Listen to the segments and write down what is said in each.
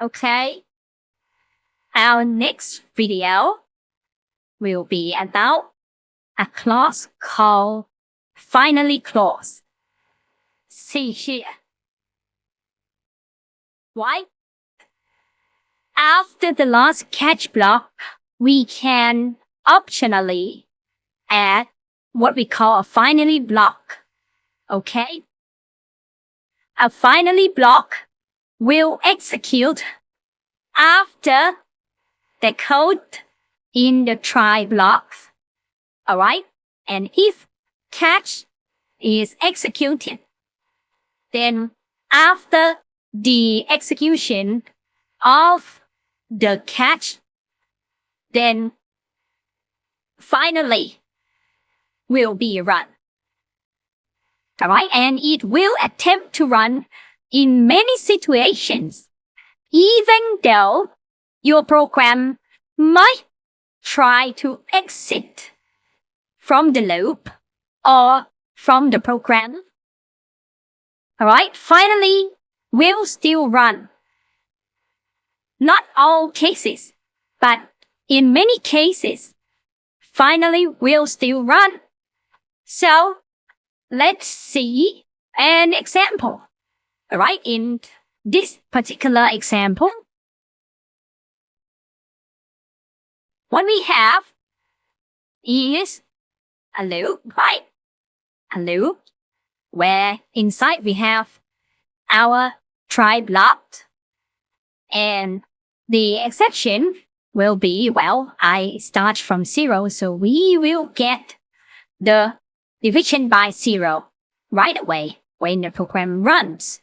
Okay. Our next video will be about a clause called finally clause. See here. Why? After the last catch block, we can optionally add what we call a finally block. Okay? A finally block will execute after the code in the try block. Alright? And if catch is executed, then after the execution of the catch, then finally will be run. Alright? And it will attempt to run in many situations, even though your program might try to exit from the loop or from the program. Alright? Finally will still run. Not all cases, but in many cases, finally will still run. So let's see an example. Alright, in this particular example, what we have is a loop, right? A loop where inside we have our try block, and the exception will be, well, I start from 0, so we will get the division by 0 right away when the program runs.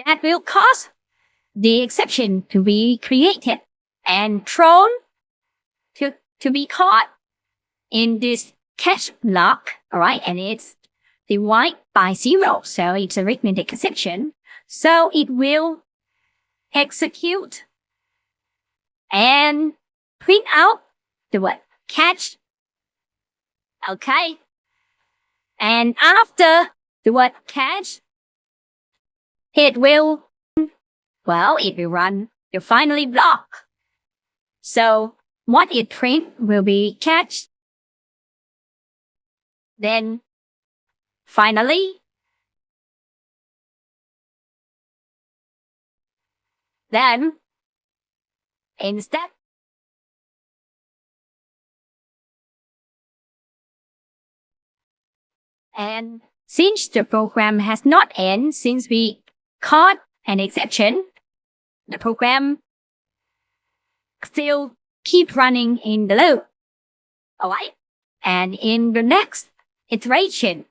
That will cause the exception to be created and thrown to be caught in this catch block, alright, and it's divided by 0, so it's arithmetic exception. So it will execute and print out the word catch. Okay. And after the word catch, it will run the finally block. So what it print will be catch. Then finally, then instead, and since the program has not ended, since we caught an exception, the program still keep running in the loop. Alright? And in the next iteration,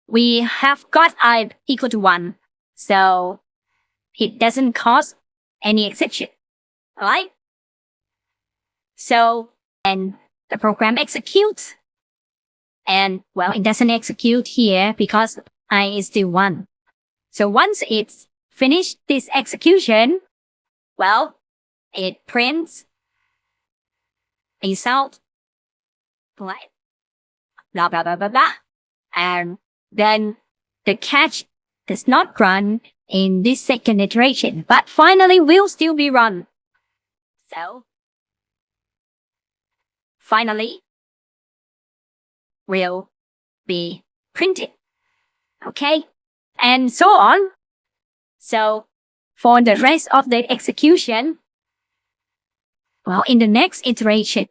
we have got I equal to 1. So it doesn't cause any exception. Alright? So, and the program executes. And, well, it doesn't execute here because I is still 1. So once it's finished this execution, well, it prints result, right? Blah, blah, blah, blah, blah. And then the catch does not run in this second iteration, but finally will still be run. So, finally will be printed. Okay? And so on. So, for the rest of the execution, well, in the next iteration,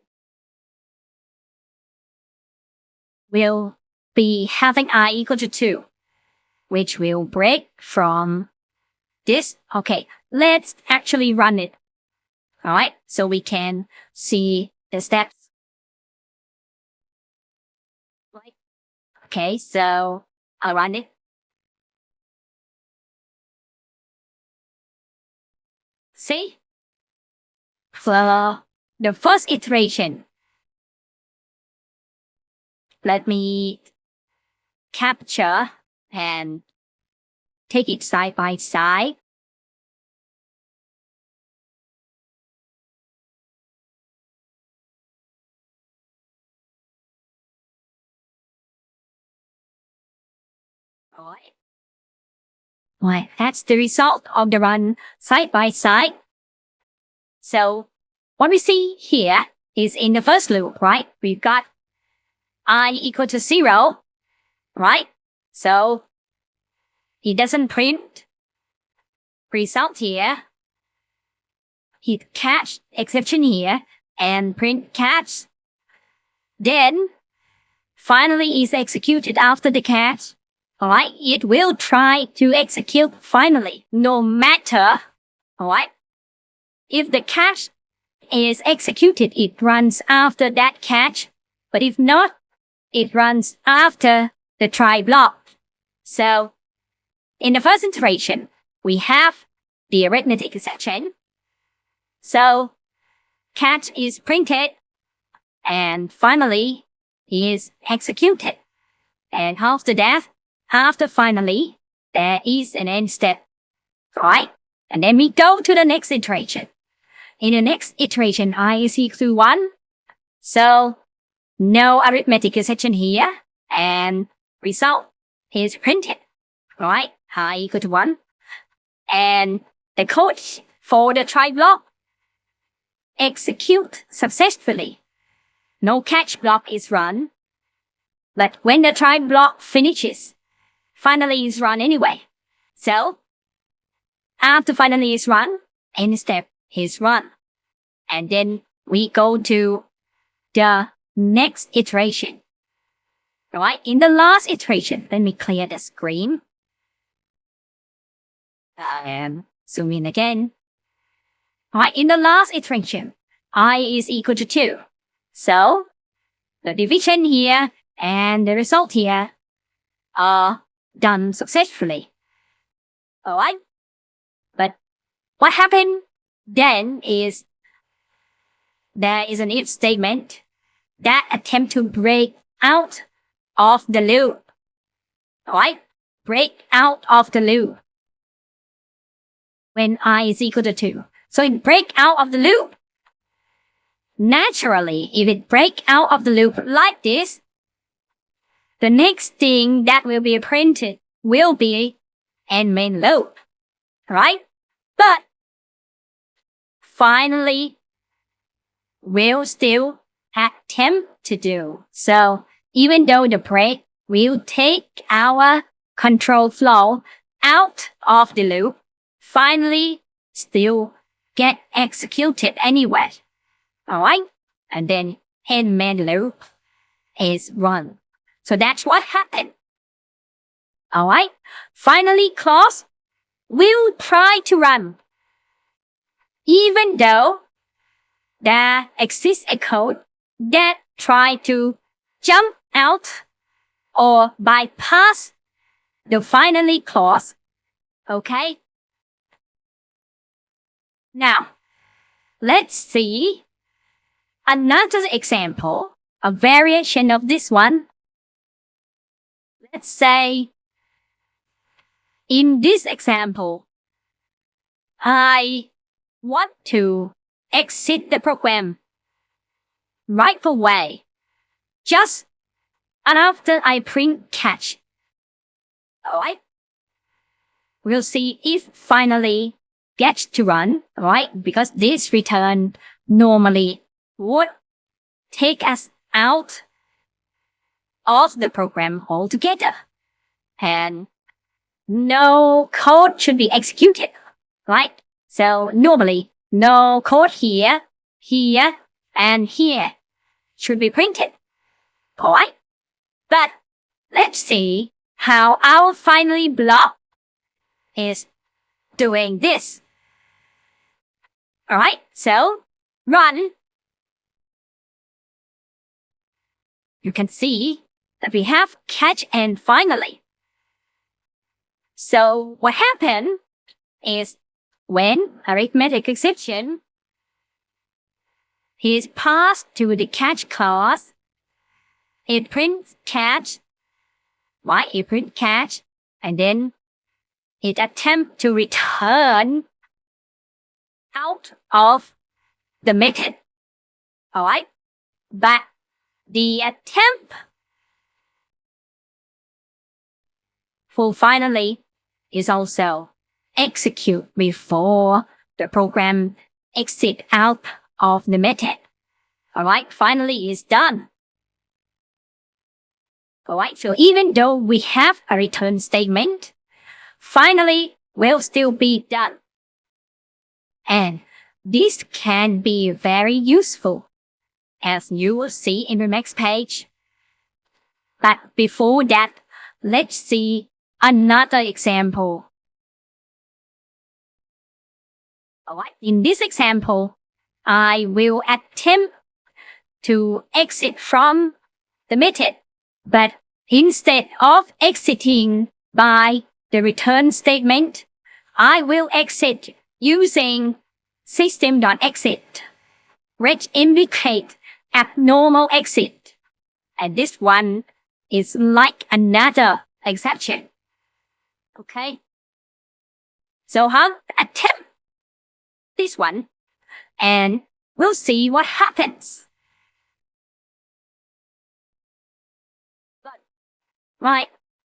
we'll be having I equal to 2, which will break from this. Okay, let's actually run it. Alright, so we can see the steps. Okay, so I'll run it. See? For the first iteration, let me capture and take it side by side. Alright. Right, that's the result of the run side by side. So what we see here is in the first loop, right? We've got I equal to 0, right? So it doesn't print result here. It catch exception here and print catch. Then finally is executed after the catch. Alright, it will try to execute finally, no matter, alright, if the catch is executed, it runs after that catch, but if not, it runs after the try block. So, in the first iteration, we have the arithmetic exception. So, catch is printed, and finally is executed. And after that, after finally, there is an end step, right? And then we go to the next iteration. In the next iteration, I is equal to 1. So, no arithmetic exception here. And result is printed, right? I equal to 1. And the code for the try block execute successfully. No catch block is run. But when the try block finishes, finally is run anyway. So, after finally is run, end step is run. And then we go to the next iteration. Right? In the last iteration, let me clear the screen. And zoom in again. Right? In the last iteration, I is equal to 2. So, the division here and the result here are done successfully. Alright? But what happened then is there is an if statement that attempt to break out of the loop. Alright? Break out of the loop when I is equal to 2. So it break out of the loop. Naturally, if it break out of the loop like this, the next thing that will be printed will be end main loop, right? But finally, we'll still attempt to do. So even though the break will take our control flow out of the loop, finally still get executed anyway. Alright? And then end main loop is run. So that's what happened. Alright? Finally, clause will try to run. Even though there exists a code that try to jump out or bypass the finally clause. Okay? Now, let's see another example, a variation of this one. Let's say, in this example, I want to exit the program right away, just after I print catch. Alright? We'll see if finally gets to run, right? Because this return normally would take us out of the program altogether. And no code should be executed, right? So normally, no code here, here, and here should be printed. Alright? But let's see how our finally block is doing this. Alright, so run. You can see that we have catch and finally. So what happened is when arithmetic exception is passed to the catch clause, it prints catch, right? It prints catch, and then it attempts to return out of the method. Alright? But the attempt will finally is also execute before the program exit out of the method. Alright, finally it's done. Alright, so even though we have a return statement, finally will still be done. And this can be very useful, as you will see in the next page. But before that, let's see another example. Alright, in this example, I will attempt to exit from the method, but instead of exiting by the return statement, I will exit using system.exit, which indicate abnormal exit. And this one is like another exception. Okay. So I'll attempt this one and we'll see what happens. Right.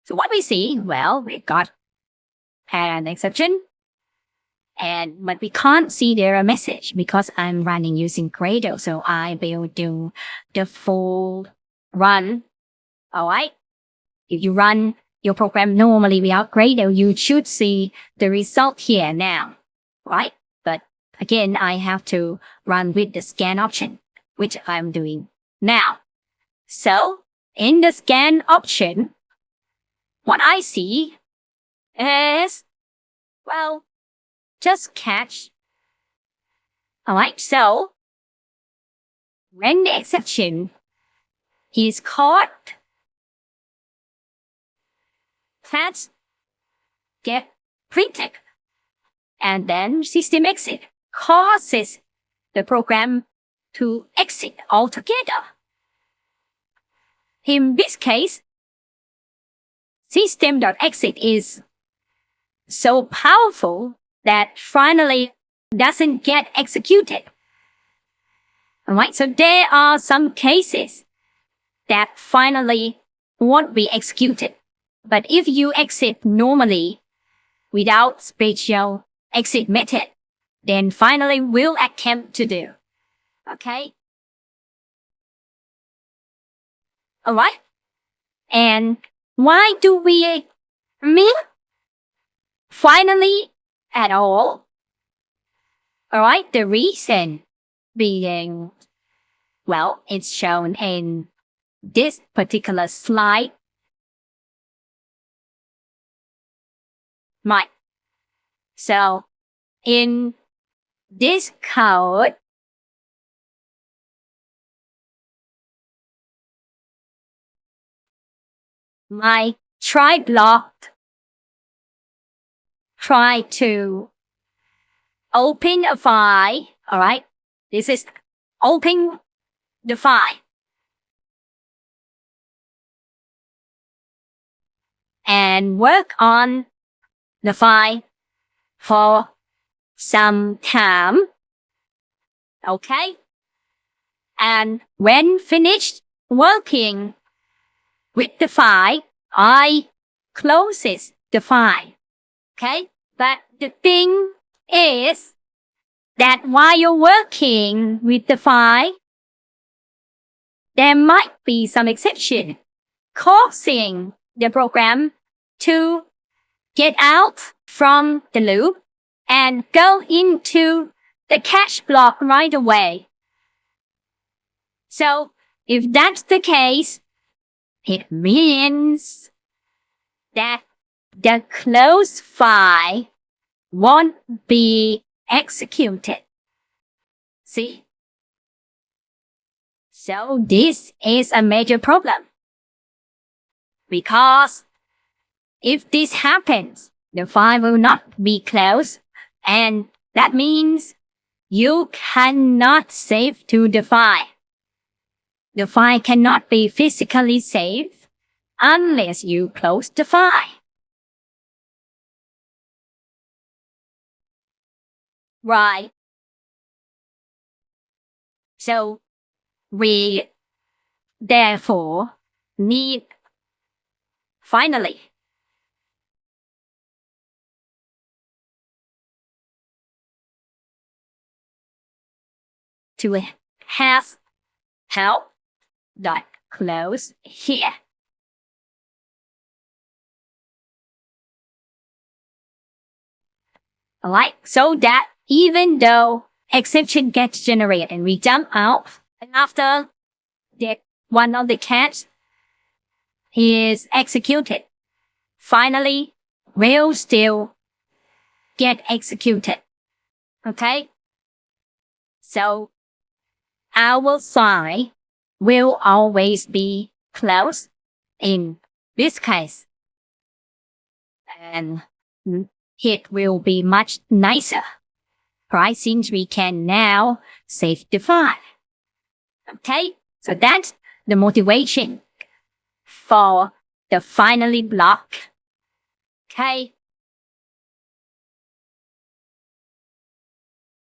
So what we see, well, we got an exception, but we can't see their message because I'm running using Gradle. So I will do the full run. Alright. If you run your program normally without Gradle, you should see the result here now. Right. But again, I have to run with the scan option, which I'm doing now. So in the scan option, what I see is, well, just catch. Alright, so when the exception is caught, catch get printed, and then system exit causes the program to exit altogether. In this case, system.exit is so powerful that finally doesn't get executed. Alright, so there are some cases that finally won't be executed. But if you exit normally without special exit method, then finally will attempt to do. Okay? Alright? And why do we mean finally at all? Alright, the reason being, well, it's shown in this particular slide. Right. So in this code, my try block try to open a file. Alright. This is open the file. And work on the file for some time. Okay. And when finished working with the file, I closes the file. Okay. But the thing is that while you're working with the file, there might be some exception causing the program to get out from the loop and go into the catch block right away. So if that's the case, it means that the closed file won't be executed. See? So this is a major problem. Because if this happens, the file will not be closed, and that means you cannot save to the file. The file cannot be physically saved unless you close the file. Right. So we therefore need finally to have help dot close here. Alright, so that even though exception gets generated and we jump out, and after one of the cats is executed, finally will still get executed. Okay? So our side will always be closed in this case. And it will be much nicer, right? Since we can now save the file. Okay? So that's the motivation for the finally block. Okay?